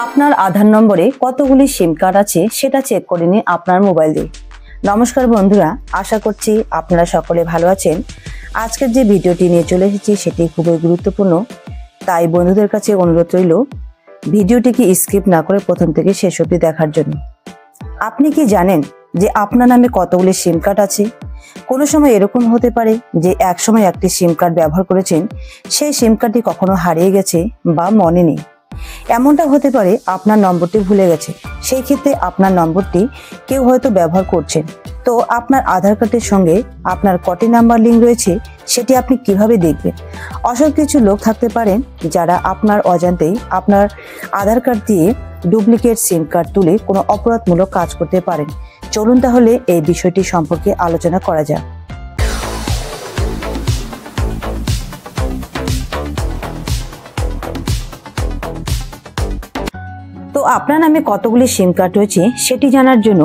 আপনার আধার নম্বরে কতগুলি সিম কার্ড আছে সেটা চেক করে নিন আপনার মোবাইল দিয়ে। নমস্কার বন্ধুরা, আশা করছি আপনারা সকলে ভালো আছেন। আজকের যে ভিডিওটি নিয়ে চলে এসেছি সেটি খুবই গুরুত্বপূর্ণ, তাই বন্ধুদের কাছে অনুরোধ রইল ভিডিওটিকে স্কিপ না করে প্রথম থেকে শেষ অবধি দেখার জন্য। আপনি কি জানেন যে আপনার নামে কতগুলি সিম কার্ড আছে? কোনো সময় এরকম হতে পারে যে এক সময় একটি সিম কার্ড ব্যবহার করেছেন, সেই সিম কার্ডটি কখনো হারিয়ে গেছে বা মনে নেই। এমনটা হতে পারে আপনার নম্বরটি ভুলে গেছে, সেই ক্ষেত্রে আপনার নম্বরটি কেউ হয়তো ব্যবহার করছেন। তো আপনার আধার কার্ডের সঙ্গে আপনার কটি নাম্বার লিঙ্ক রয়েছে সেটি আপনি কিভাবে দেখবেন? অসংখ্য কিছু লোক থাকতে পারেন যারা আপনার অজান্তেই আপনার আধার কার্ড দিয়ে ডুপ্লিকেট সিম কার্ড তুলে কোনো অপরাধমূলক কাজ করতে পারেন। চলুন তাহলে এই বিষয়টি সম্পর্কে আলোচনা করা যাক। তো আপনার নামে কতগুলি সিম কার্ড রয়েছে সেটি জানার জন্য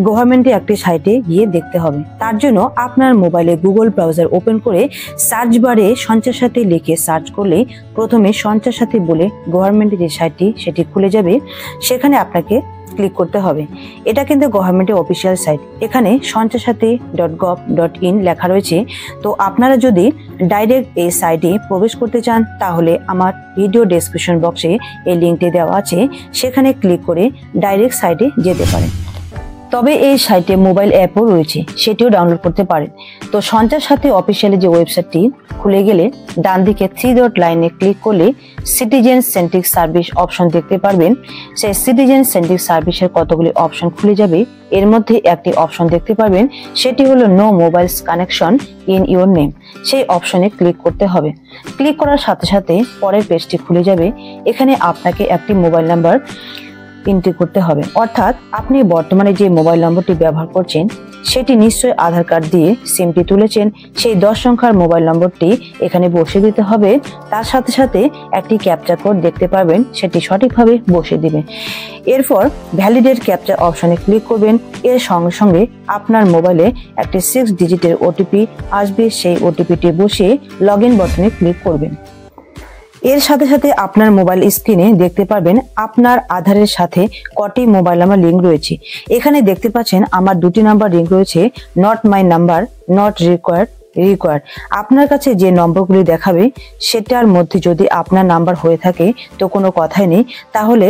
গভর্নমেন্টের একটি সাইটে গিয়ে দেখতে হবে। তার জন্য আপনার মোবাইলে গুগল ব্রাউজার ওপেন করে সার্চ বারে সঞ্চয় সাথী লিখে সার্চ করলে প্রথমে সঞ্চয় সাথী বলে গভর্নমেন্টের যে সাইটটি সেটি খুলে যাবে। সেখানে আপনাকে ক্লিক করতে হবে। এটা কিন্তু গভর্নমেন্টের অফিসিয়াল সাইট। এখানে sanchaysathi.gov.in লেখা রয়েছে। তো আপনারা যদি ডাইরেক্ট এই সাইটে প্রবেশ করতে চান তাহলে আমার ভিডিও ডেসক্রিপশন বক্সে এই লিঙ্কটি দেওয়া আছে, সেখানে ক্লিক করে ডাইরেক্ট সাইটে যেতে পারেন। তবে এই সাইটে মোবাইল অ্যাপও রয়েছে, সেটিও ডাউনলোড করতে পারেন। তো সঞ্চয় সাথী অফিসিয়ালি যে ওয়েবসাইটটি খুলে গেলে ডান দিকে 3 ডট লাইনে ক্লিক করলে সিটিজেন সেন্ট্রিক সার্ভিস অপশন দেখতে পারবেন। সেই সিটিজেন সেন্ট্রিক সার্ভিসের কতগুলি অপশন খুলে যাবে। এর মধ্যে একটি অপশন দেখতে পারবেন, সেটি হলো no mobiles connection in your name. সেই অপশনে ক্লিক করতে হবে। ক্লিক করার সাথে সাথে পরের পেজটি খুলে যাবে। এখানে আপনাকে একটি মোবাইল নাম্বার এন্ট্রি করতে হবে, অর্থাৎ আপনি বর্তমানে যে মোবাইল নম্বরটি ব্যবহার করছেন সেটি নিশ্চয়ই আধার কার্ড দিয়ে সিমটি তুলেছেন। সেই 10 সংখ্যার মোবাইল নম্বরটি এখানে বসিয়ে দিতে হবে। তার সাথে সাথে একটি ক্যাপচা কোড দেখতে পাবেন, সেটি সঠিকভাবে বসিয়ে দিবেন। এরপর ভ্যালিডেট ক্যাপচা অপশনে ক্লিক করবেন। এর সঙ্গে সঙ্গে আপনার মোবাইলে একটি 6 ডিজিটের ওটিপি আসবে। সেই ওটিপিটি বসিয়ে লগ ইন বাটনে ক্লিক করবেন। এর সাথে সাথে আপনার মোবাইল স্ক্রিনে দেখতে পারবেন আপনার আধারের সাথে কটি মোবাইল নাম্বার লিঙ্ক রয়েছে। এখানে দেখতে পাচ্ছেন আমার 2টি নাম্বার লিঙ্ক রয়েছে, not my number, not required. আপনার কাছে যে নম্বরগুলি দেখাবে সেটার মধ্যে যদি আপনার নাম্বার হয়ে থাকে তো কোনো কথাই নেই, তাহলে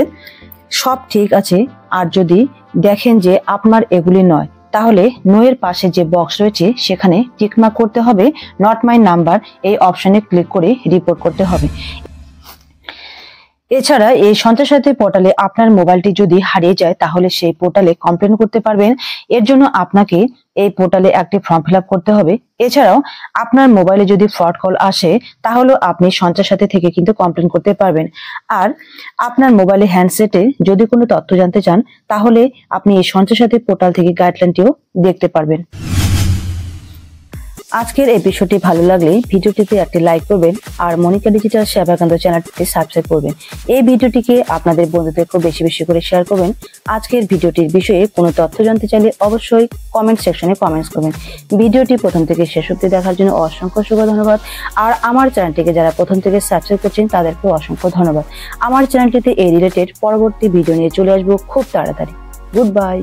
সব ঠিক আছে। আর যদি দেখেন যে আপনার এগুলি নয়, তাহলে নো এর পাশে যে বক্স রয়েছে সেখানে টিকমার্ক করতে হবে, নট মাই নাম্বার এই অপশনে ক্লিক করে রিপোর্ট করতে হবে। এছাড়া এই সঞ্চয় সাথী পোর্টালে আপনার মোবাইলটি যদি হারিয়ে যায় তাহলে সেই পোর্টালে কমপ্লেন করতে পারবেন। এর জন্য আপনাকে এই পোর্টালে একটি ফর্ম ফিল আপ করতে হবে। এছাড়াও আপনার মোবাইলে যদি ফ্রড কল আসে তাহলে আপনি সঞ্চয় সাথী থেকে কিন্তু কমপ্লেন করতে পারবেন। আর আপনার মোবাইলে হ্যান্ডসেটে যদি কোনো তথ্য জানতে চান তাহলে আপনি এই সঞ্চয় সাথী পোর্টাল থেকে গাইডলাইনটিও দেখতে পারবেন। আজকের এপিসোডটি ভালো লাগলে ভিডিওটিতে একটি লাইক করবেন আর মনিকা ডিজিটাল সেবা কেন্দ্র চ্যানেলটিতে সাবস্ক্রাইব করবেন। এই ভিডিওটিকে আপনাদের বন্ধুদের খুব বেশি বেশি করে শেয়ার করবেন। আজকের ভিডিওটির বিষয়ে কোনো তথ্য জানতে চাইলে অবশ্যই কমেন্ট সেকশনে কমেন্টস করবেন। ভিডিওটি প্রথম থেকে শেষ অবধি দেখার জন্য অসংখ্য ধন্যবাদ। আর আমার চ্যানেলটিকে যারা প্রথম থেকে সাবস্ক্রাইব করছেন তাদেরকে অসংখ্য ধন্যবাদ। আমার চ্যানেলটিতে এই রিলেটেড পরবর্তী ভিডিও নিয়ে চলে আসবো খুব তাড়াতাড়ি। Good bye.